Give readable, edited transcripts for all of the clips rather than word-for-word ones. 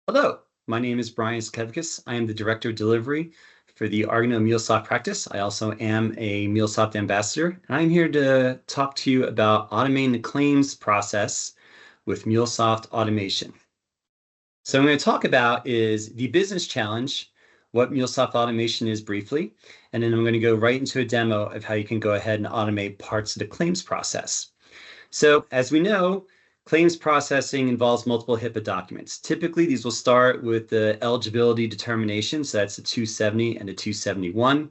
Hello, my name is Brian Skevkis. I am the Director of Delivery for the Argonaut MuleSoft practice. I also am a MuleSoft ambassador, and I'm here to talk to you about automating the claims process with MuleSoft automation. So what I'm going to talk about is the business challenge, what MuleSoft automation is briefly, and then I'm going to go right into a demo of how you can go ahead and automate parts of the claims process. So as we know, claims processing involves multiple HIPAA documents. Typically, these will start with the eligibility determination. So that's the 270 and the 271.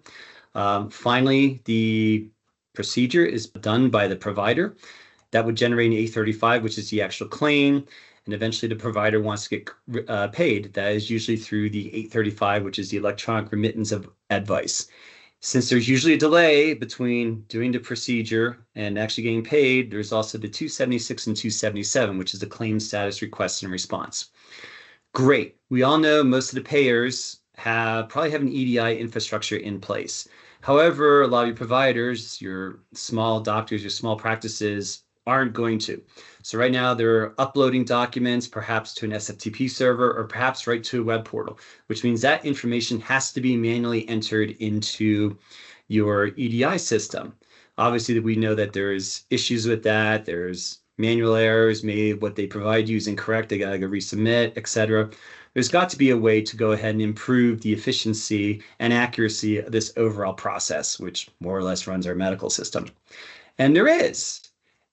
Finally, the procedure is done by the provider. That would generate an 835, which is the actual claim. And eventually the provider wants to get paid. That is usually through the 835, which is the electronic remittance of advice. Since there's usually a delay between doing the procedure and actually getting paid, there's also the 276 and 277, which is the claim status request and response. Great. We all know most of the payers probably have an EDI infrastructure in place. However, a lot of your providers, your small doctors, your small practices aren't going to. So right now they're uploading documents perhaps to an SFTP server or perhaps right to a web portal, which means that information has to be manually entered into your EDI system. Obviously, we know that there's issues with that. There's manual errors, maybe what they provide you is incorrect. They got to go resubmit, etc. There's got to be a way to go ahead and improve the efficiency and accuracy of this overall process, which more or less runs our medical system. And there is.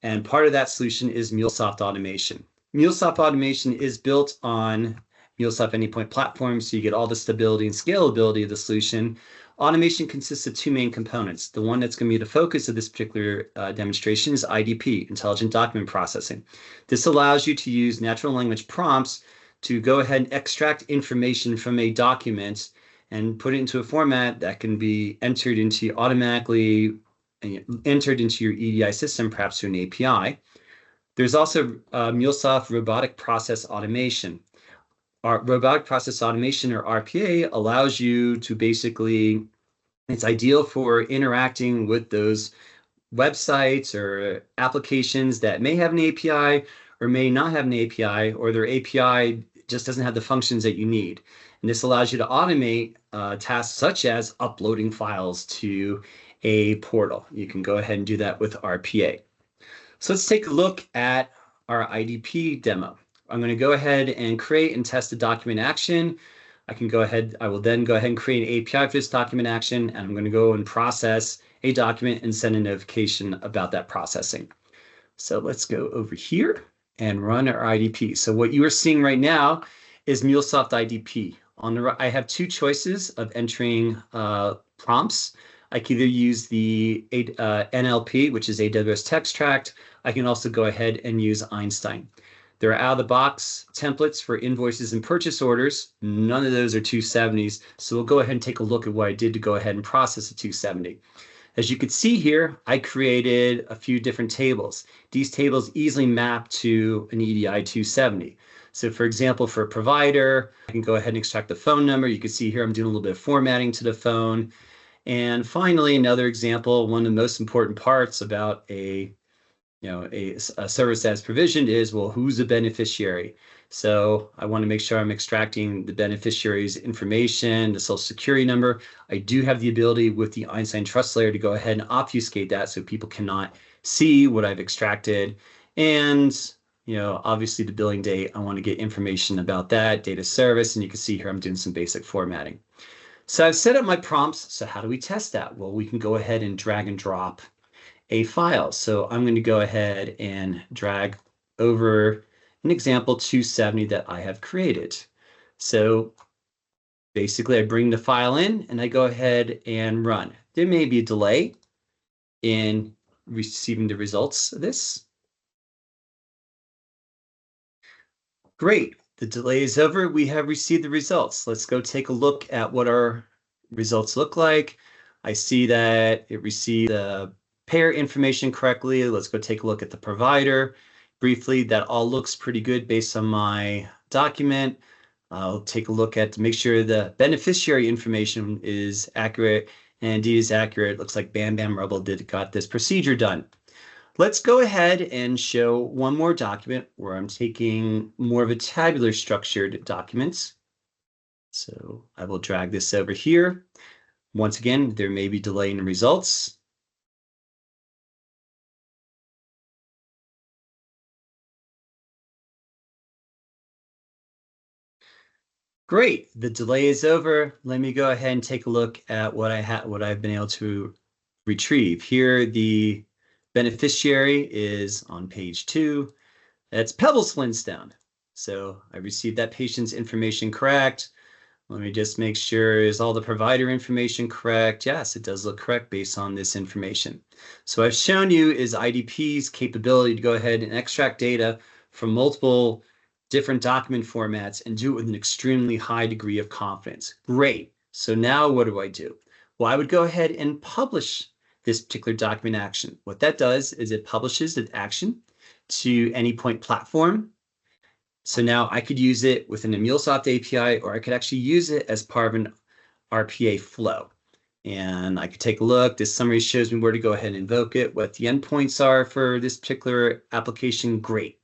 And part of that solution is MuleSoft automation. MuleSoft automation is built on MuleSoft Anypoint platform, so you get all the stability and scalability of the solution. Automation consists of two main components. The one that's going to be the focus of this particular demonstration is IDP, Intelligent Document Processing. This allows you to use natural language prompts to go ahead and extract information from a document and put it into a format that can be entered into automatically entered into your EDI system, perhaps through an API. There's also MuleSoft Robotic Process Automation. Our Robotic Process Automation, or RPA, allows you to basically, it's ideal for interacting with those websites or applications that may have an API or may not have an API, or their API just doesn't have the functions that you need. And this allows you to automate tasks such as uploading files to a portal. You can go ahead and do that with RPA. So let's take a look at our IDP demo. I'm going to go ahead and create and test a document action. I will then go ahead and create an API for this document action, and I'm going to go and process a document and send a notification about that processing. So let's go over here and run our IDP. So what you are seeing right now is MuleSoft IDP. On the right, I have two choices of entering prompts. I can either use the NLP, which is AWS Text Tract. I can also go ahead and use Einstein. There are out-of-the-box templates for invoices and purchase orders. None of those are 270s. So we'll go ahead and take a look at what I did to go ahead and process a 270. As you can see here, I created a few different tables. These tables easily map to an EDI 270. So for example, for a provider, I can go ahead and extract the phone number. You can see here I'm doing a little bit of formatting to the phone. And finally, another example, one of the most important parts about a service as provisioned is, well, who's the beneficiary? So I want to make sure I'm extracting the beneficiary's information, the social security number. I do have the ability with the Einstein Trust Layer to go ahead and obfuscate that so people cannot see what I've extracted. And obviously the billing date, I want to get information about that, date of service, and you can see here I'm doing some basic formatting. So I've set up my prompts. So how do we test that? Well, we can go ahead and drag and drop a file. So I'm going to go ahead and drag over an example 270 that I have created. So basically I bring the file in and I go ahead and run. There may be a delay in receiving the results of this. Great. The delay is over. We have received the results. Let's go take a look at what our results look like. I see that it received the payer information correctly. Let's go take a look at the provider. Briefly, that all looks pretty good based on my document. I'll take a look to make sure the beneficiary information is accurate, and indeed is accurate. Looks like Bam Bam Rubble got this procedure done. Let's go ahead and show one more document where I'm taking more of a tabular structured document. So I will drag this over here. Once again, there may be delay in the results. Great, the delay is over. Let me go ahead and take a look at what I've been able to retrieve. Here, the beneficiary is on page 2. That's Pebbles Flintstone. So I received that patient's information correct. Let me just make sure, is all the provider information correct? Yes, it does look correct based on this information. So I've shown you is IDP's capability to go ahead and extract data from multiple different document formats and do it with an extremely high degree of confidence. Great. So now what do? Well, I would go ahead and publish this particular document action. What that does is it publishes the action to Anypoint platform. So now I could use it within a MuleSoft API, or I could actually use it as part of an RPA flow. And I could take a look. This summary shows me where to go ahead and invoke it, what the endpoints are for this particular application. Great.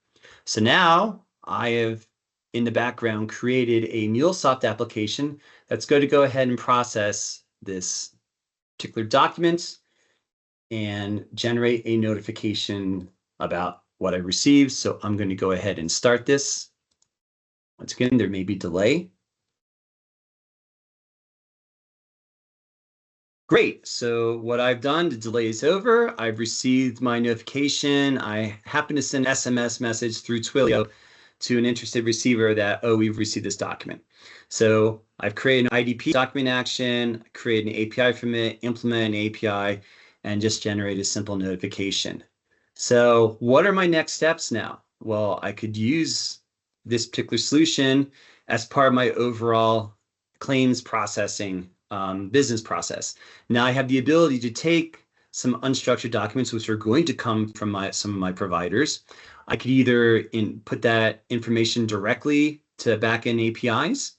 So now I have, in the background, created a MuleSoft application that's going to go ahead and process this particular document and generate a notification about what I received. So I'm going to go ahead and start this. Once again, there may be delay. Great. So what I've done, the delay is over. I've received my notification. I happen to send an SMS message through Twilio to an interested receiver that, oh, we've received this document. So I've created an IDP document action, created an API from it, implement an API, and just generate a simple notification. So what are my next steps now? Well, I could use this particular solution as part of my overall claims processing business process. Now I have the ability to take some unstructured documents, which are going to come from some of my providers. I could either put that information directly to backend APIs,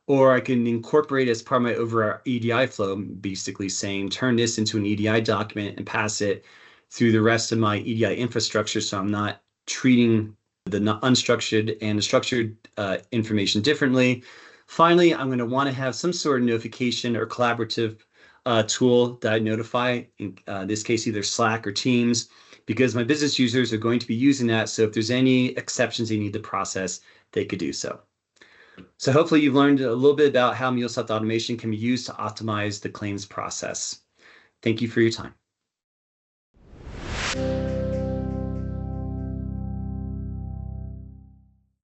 or I can incorporate as part of my overall EDI flow, basically saying, turn this into an EDI document and pass it through the rest of my EDI infrastructure, so I'm not treating the unstructured and the structured information differently. Finally, I'm going to want to have some sort of notification or collaborative tool that I notify, in this case, either Slack or Teams, because my business users are going to be using that. So if there's any exceptions they need to process, they could do so. So hopefully you've learned a little bit about how MuleSoft automation can be used to optimize the claims process. Thank you for your time.